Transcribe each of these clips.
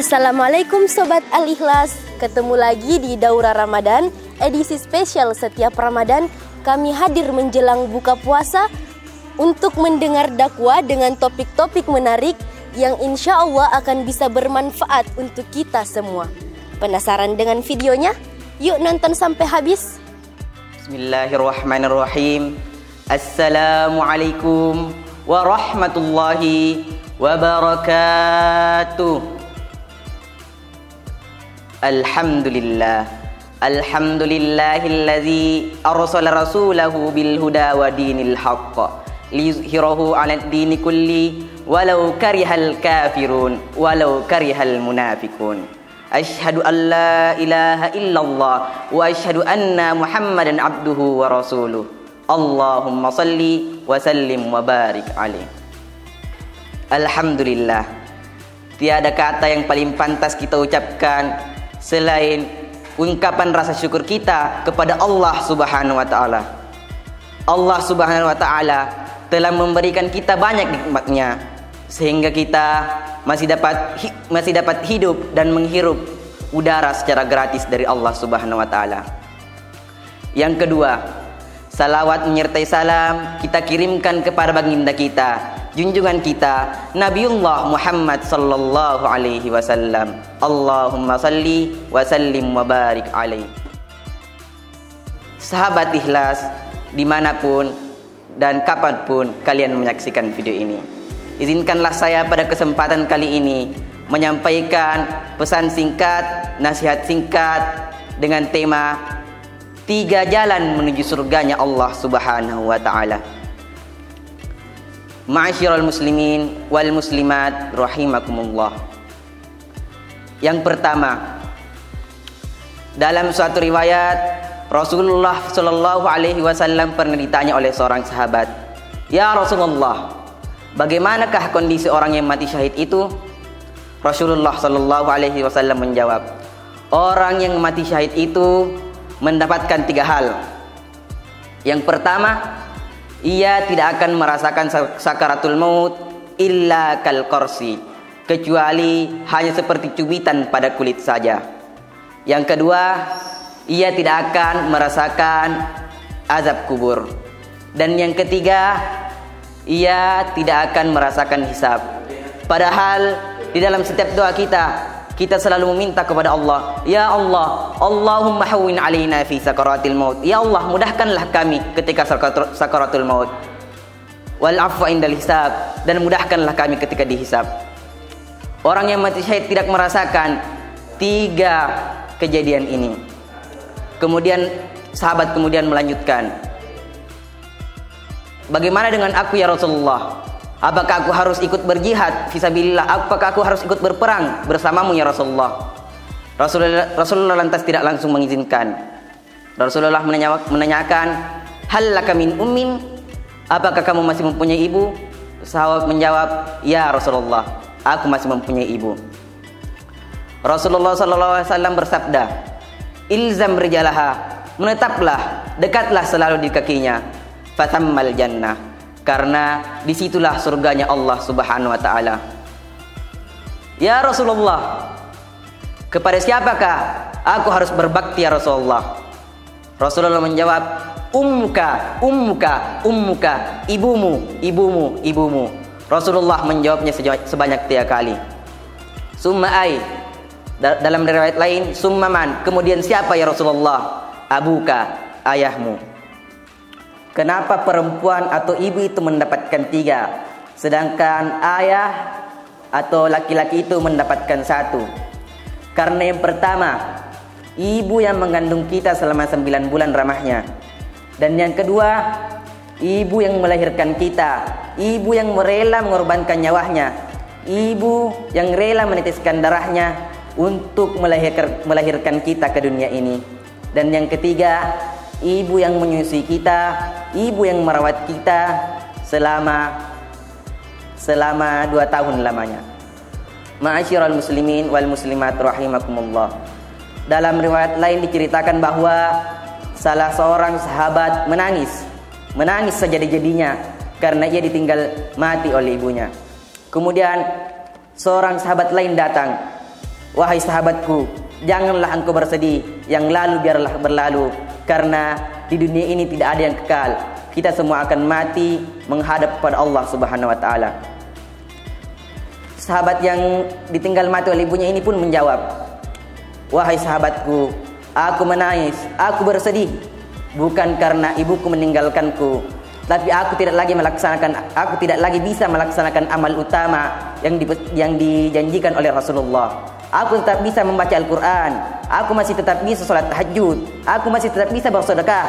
Assalamualaikum Sobat Al-Ikhlas. Ketemu lagi di Daurah Ramadan, edisi spesial setiap Ramadan. Kami hadir menjelang buka puasa untuk mendengar dakwah dengan topik-topik menarik yang insya Allah akan bisa bermanfaat untuk kita semua. Penasaran dengan videonya? Yuk nonton sampai habis. Bismillahirrahmanirrahim. Assalamualaikum warahmatullahi wabarakatuh. Alhamdulillahilladzi arsala rasulahu bil huda wa dinil haqq liyuzhirahu 'alad dini kulli walau karihal kafirun walau karihal munafiqun. Asyhadu an la ilaha illallah wa asyhadu anna Muhammadan abduhu wa rasuluh. Allahumma salli wa sallim wa barik alaihi. Alhamdulillah. Tiada kata yang paling pantas kita ucapkan selain ungkapan rasa syukur kita kepada Allah Subhanahu wa taala. Allah Subhanahu wa taala telah memberikan kita banyak nikmatnya sehingga kita masih dapat hidup dan menghirup udara secara gratis dari Allah Subhanahu wa taala. Yang kedua, salawat menyertai salam kita kirimkan kepada baginda kita, junjungan kita, Nabiullah Muhammad sallallahu alaihi wasallam. Allahumma salli wa sallim wa barik alaihi. Sahabat ikhlas, dimanapun dan kapanpun kalian menyaksikan video ini, izinkanlah saya pada kesempatan kali ini menyampaikan pesan singkat, nasihat singkat dengan tema 3 jalan menuju surganya Allah Subhanahu wa taala. Ma'asyiral muslimin wal muslimat rahimakumullah. Yang pertama, dalam suatu riwayat Rasulullah sallallahu alaihi wasallam pernah ditanya oleh seorang sahabat, "Ya Rasulullah, bagaimanakah kondisi orang yang mati syahid itu?" Rasulullah sallallahu alaihi wasallam menjawab, "Orang yang mati syahid itu mendapatkan 3 hal. Yang pertama, ia tidak akan merasakan sakaratul maut illa kal qarsi, kecuali hanya seperti cubitan pada kulit saja. Yang kedua, ia tidak akan merasakan azab kubur. Dan yang ketiga, ia tidak akan merasakan hisab." Padahal di dalam setiap doa kita selalu meminta kepada Allah, "Ya Allah, Allahumma hawwin alaina fi sakaratil maut." Ya Allah, mudahkanlah kami ketika sakaratul maut. Wal afwa indal hisab, dan mudahkanlah kami ketika dihisab. Orang yang mati syahid tidak merasakan 3 kejadian ini. Kemudian sahabat melanjutkan, "Bagaimana dengan aku ya Rasulullah? Apakah aku harus ikut berjihad fisabilillah? Apakah aku harus ikut berperang bersamamu ya Rasulullah?" Rasulullah lantas tidak langsung mengizinkan. Rasulullah menanyakan, "Hal laka min ummin? Apakah kamu masih mempunyai ibu?" Sahabat menjawab, "Ya Rasulullah, aku masih mempunyai ibu." Rasulullah sallallahu alaihi wasallam bersabda, "Ilzam rijalaha, menetaplah, dekatlah selalu di kakinya, fatammal jannah, karena disitulah surganya Allah Subhanahu wa taala." "Ya Rasulullah, kepada siapakah aku harus berbakti ya Rasulullah?" Rasulullah menjawab, "Ummuka, ibumu." Rasulullah menjawabnya sebanyak 3 kali. "Summa ai?" Dalam riwayat lain, "Summa man?" Kemudian siapa ya Rasulullah? "Abuka, ayahmu." Kenapa perempuan atau ibu itu mendapatkan 3, sedangkan ayah atau laki-laki itu mendapatkan 1? Karena yang pertama, ibu yang mengandung kita selama 9 bulan ramahnya. Dan yang kedua, ibu yang melahirkan kita, ibu yang rela mengorbankan nyawanya, ibu yang rela meneteskan darahnya untuk melahirkan kita ke dunia ini. Dan yang ketiga, ibu yang menyusui kita, ibu yang merawat kita selama 2 tahun lamanya. Ma'asyiral muslimin wal muslimat rahimakumullah. Dalam riwayat lain diceritakan bahwa salah seorang sahabat menangis sejadi-jadinya karena ia ditinggal mati oleh ibunya. Kemudian seorang sahabat lain datang Wahai sahabatku, janganlah engkau bersedih, yang lalu biarlah berlalu, karena di dunia ini tidak ada yang kekal. Kita semua akan mati menghadap kepada Allah Subhanahu wa taala. Sahabat yang ditinggal mati oleh ibunya ini pun menjawab, wahai sahabatku, aku menangis, aku bersedih, bukan karena ibuku meninggalkanku, tapi aku tidak lagi bisa melaksanakan amal utama yang dijanjikan oleh Rasulullah. Aku tetap bisa membaca Al-Quran, aku masih tetap bisa sholat tahajud, aku masih tetap bisa bersedekah,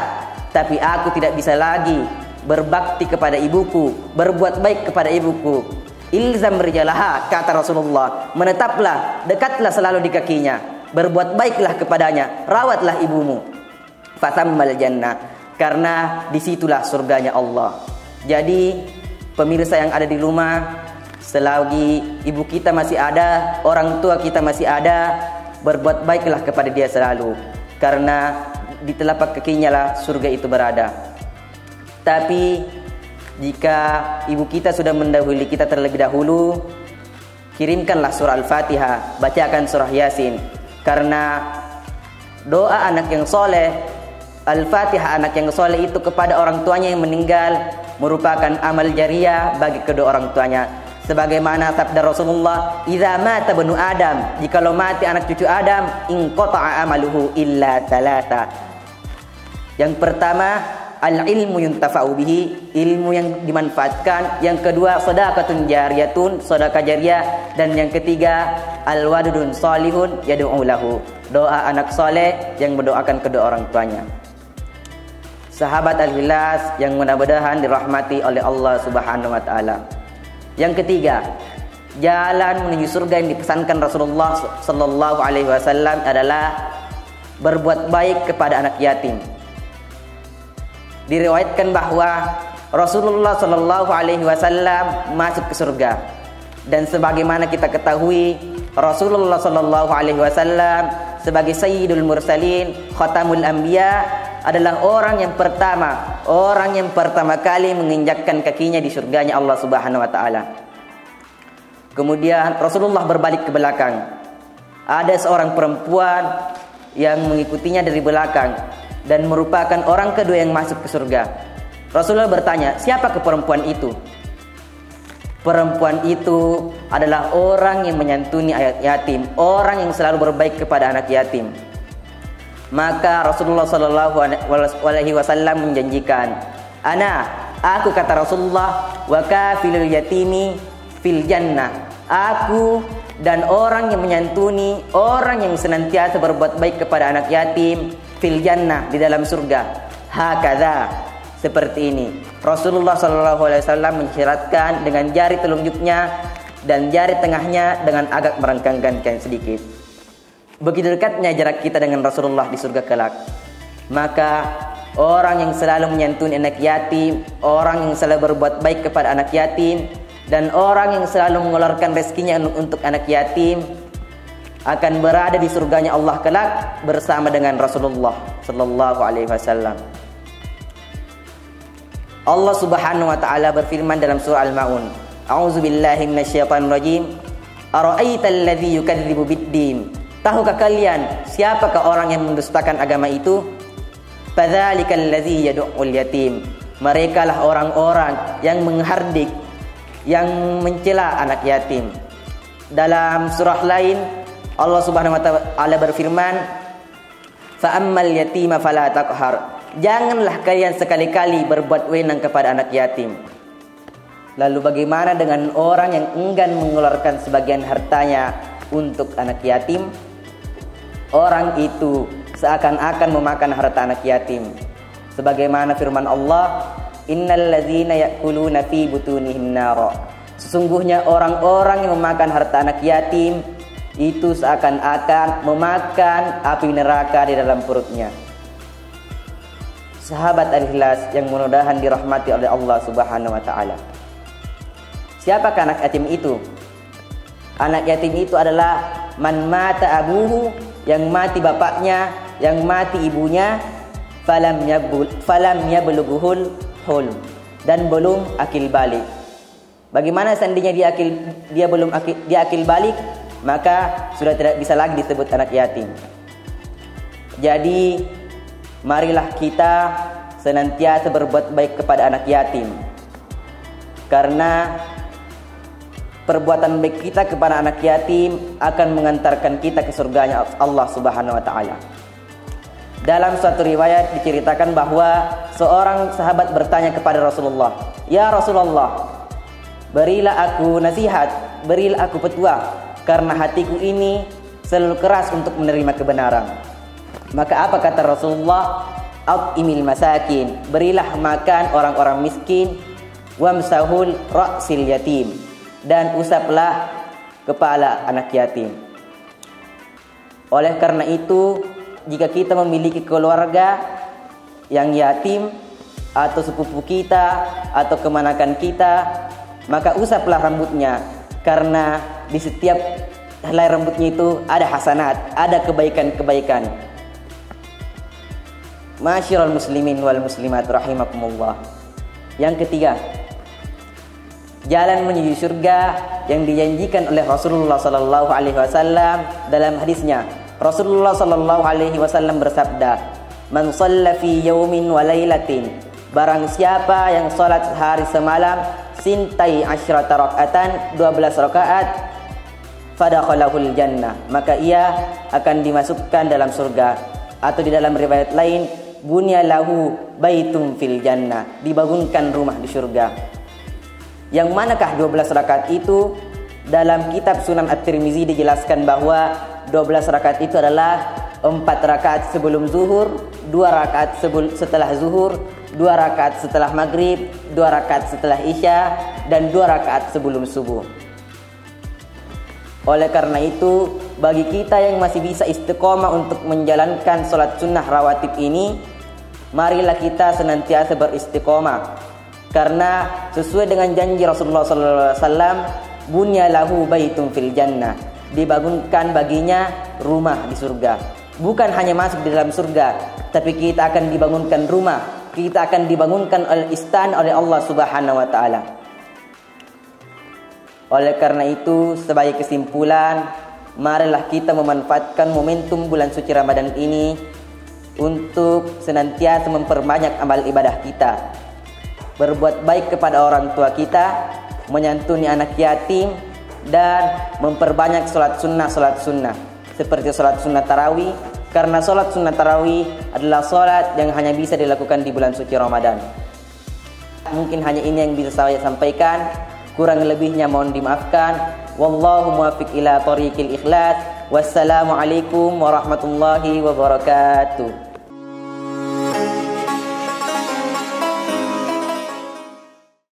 tapi aku tidak bisa lagi berbakti kepada ibuku, berbuat baik kepada ibuku. Ilzam rijalaha, kata Rasulullah, menetaplah, dekatlah selalu di kakinya, berbuat baiklah kepadanya, rawatlah ibumu. Fatammal jannah, karena disitulah surganya Allah. Jadi pemirsa yang ada di rumah, selagi ibu kita masih ada, orang tua kita masih ada, berbuat baiklah kepada dia selalu, karena di telapak kakinya lah surga itu berada. Tapi jika ibu kita sudah mendahului kita terlebih dahulu, kirimkanlah surah Al-Fatihah, bacakan surah Yasin, karena doa anak yang soleh, Al-Fatihah anak yang soleh itu kepada orang tuanya yang meninggal merupakan amal jariah bagi kedua orang tuanya. Sebagaimana sabda Rasulullah, "Idza mata banu Adam," jikalau mati anak cucu Adam, "inqata'a amaluhu illa thalatha." Yang pertama, al-ilmu yuntafa'u bihi, ilmu yang dimanfaatkan. Yang kedua, shadaqatun jariyatun, sedekah jariah. Dan yang ketiga, al-wadudun salihun yad'u lahu, doa anak soleh yang mendoakan kedua orang tuanya. Sahabat Al-Ikhlas yang mudah-mudahan dirahmati oleh Allah Subhanahu wa taala. Yang ketiga, jalan menuju surga yang dipesankan Rasulullah sallallahu alaihi wasallam adalah berbuat baik kepada anak yatim. Diriwayatkan bahwa Rasulullah sallallahu alaihi wasallam masuk ke surga. Dan sebagaimana kita ketahui, Rasulullah sallallahu alaihi wasallam sebagai Sayyidul Mursalin, Khatamul Anbiya, adalah orang yang pertama kali menginjakkan kakinya di surganya Allah Subhanahu wa taala. Kemudian Rasulullah berbalik ke belakang. Ada seorang perempuan yang mengikutinya dari belakang dan merupakan orang kedua yang masuk ke surga. Rasulullah bertanya, siapa ke perempuan itu? Perempuan itu adalah orang yang menyantuni anak yatim, orang yang selalu berbaik kepada anak yatim. Maka Rasulullah sallallahu alaihi wasallam menjanjikan, aku kata Rasulullah, wa kafilul yatimi fil jannah, aku dan orang yang menyantuni, orang yang senantiasa berbuat baik kepada anak yatim, fil jannah, di dalam surga. Hakadha, seperti ini. Rasulullah sallallahu alaihi wasallam mensyaratkan dengan jari telunjuknya dan jari tengahnya dengan agak merengkangkan sedikit. Begitu dekatnya jarak kita dengan Rasulullah di surga kelak. Maka orang yang selalu menyantuni anak yatim, orang yang selalu berbuat baik kepada anak yatim, dan orang yang selalu mengeluarkan rezekinya untuk anak yatim akan berada di surganya Allah kelak bersama dengan Rasulullah sallallahu alaihi wasallam. Allah Subhanahu wa taala berfirman dalam surah Al-Maun, "A'udzu billahi minasyaitonir rajim. Ara'aital ladzi yukadzibu bid-din?" Tahukah kalian siapakah orang yang mendustakan agama itu? Fadzalikal ladzi yad'ul yatim. Merekalah orang-orang yang menghardik, yang mencela anak yatim. Dalam surah lain Allah Subhanahu wa taala berfirman, "Fa ammal yatima fala taqhar." Janganlah kalian sekali-kali berbuat wenang kepada anak yatim. Lalu bagaimana dengan orang yang enggan mengeluarkan sebagian hartanya untuk anak yatim? Orang itu seakan-akan memakan harta anak yatim. Sebagaimana firman Allah, "Innal ladzina ya'kuluna fi butunihim nar." Sesungguhnya orang-orang yang memakan harta anak yatim itu seakan-akan memakan api neraka di dalam perutnya. Sahabat Al-Ikhlas yang mudah-mudahan dirahmati oleh Allah Subhanahu wa taala. Siapakah anak yatim itu? Anak yatim itu adalah man mata abuhu, yang mati bapaknya, yang mati ibunya, falam yablughuhul hulm, dan belum akil balik. Bagaimana seandainya dia akil balik? maka sudah tidak bisa lagi disebut anak yatim. Jadi marilah kita senantiasa berbuat baik kepada anak yatim, karena perbuatan baik kita kepada anak yatim akan mengantarkan kita ke surganya Allah Subhanahu wa taala. Dalam suatu riwayat diceritakan bahwa seorang sahabat bertanya kepada Rasulullah, "Ya Rasulullah, berilah aku nasihat, berilah aku petua, karena hatiku ini selalu keras untuk menerima kebenaran." Maka apa kata Rasulullah? "At'imil masakin, berilah makan orang-orang miskin, wamsahul ra'sil yatim, dan usaplah kepala anak yatim." Oleh karena itu, jika kita memiliki keluarga yang yatim, atau sepupu kita, atau kemanakan kita, maka usaplah rambutnya, karena di setiap helai rambutnya itu ada hasanat, ada kebaikan-kebaikan. Masyiral muslimin wal muslimat rahimakumullah. Yang ketiga, jalan menuju surga yang dijanjikan oleh Rasulullah sallallahu alaihi wasallam dalam hadisnya. Rasulullah sallallahu alaihi wasallam bersabda, "Man shalla fi yaumin wa lailatin," barang siapa yang salat sehari semalam sintai asyrata rakaatan, 12 rakaat, fadakhalahul jannah, maka ia akan dimasukkan dalam surga. Atau di dalam riwayat lain, bunyalahu baitum fil jannah, dibangunkan rumah di surga. Yang manakah 12 rakaat itu? Dalam kitab Sunan At-Tirmizi dijelaskan bahwa 12 rakaat itu adalah 4 rakaat sebelum zuhur, 2 rakaat setelah zuhur, 2 rakaat setelah maghrib, 2 rakaat setelah isya, dan 2 rakaat sebelum subuh. Oleh karena itu, bagi kita yang masih bisa istiqomah untuk menjalankan sholat sunnah rawatib ini, marilah kita senantiasa beristiqomah. Karena sesuai dengan janji Rasulullah SAW, bunya lahu baitum fil jannah, dibangunkan baginya rumah di surga. Bukan hanya masuk di dalam surga, tapi kita akan dibangunkan rumah, kita akan dibangunkan oleh istana oleh Allah Subhanahu wa taala. Oleh karena itu, sebagai kesimpulan, marilah kita memanfaatkan momentum bulan suci Ramadan ini untuk senantiasa memperbanyak amal ibadah kita, berbuat baik kepada orang tua kita, menyantuni anak yatim, dan memperbanyak sholat sunnah seperti sholat sunnah tarawih, karena sholat sunnah tarawih adalah sholat yang hanya bisa dilakukan di bulan suci Ramadan. Mungkin hanya ini yang bisa saya sampaikan, kurang lebihnya mohon dimaafkan. Wallahu muwaffiq ila thoriqil ikhlas. Wassalamualaikum warahmatullahi wabarakatuh.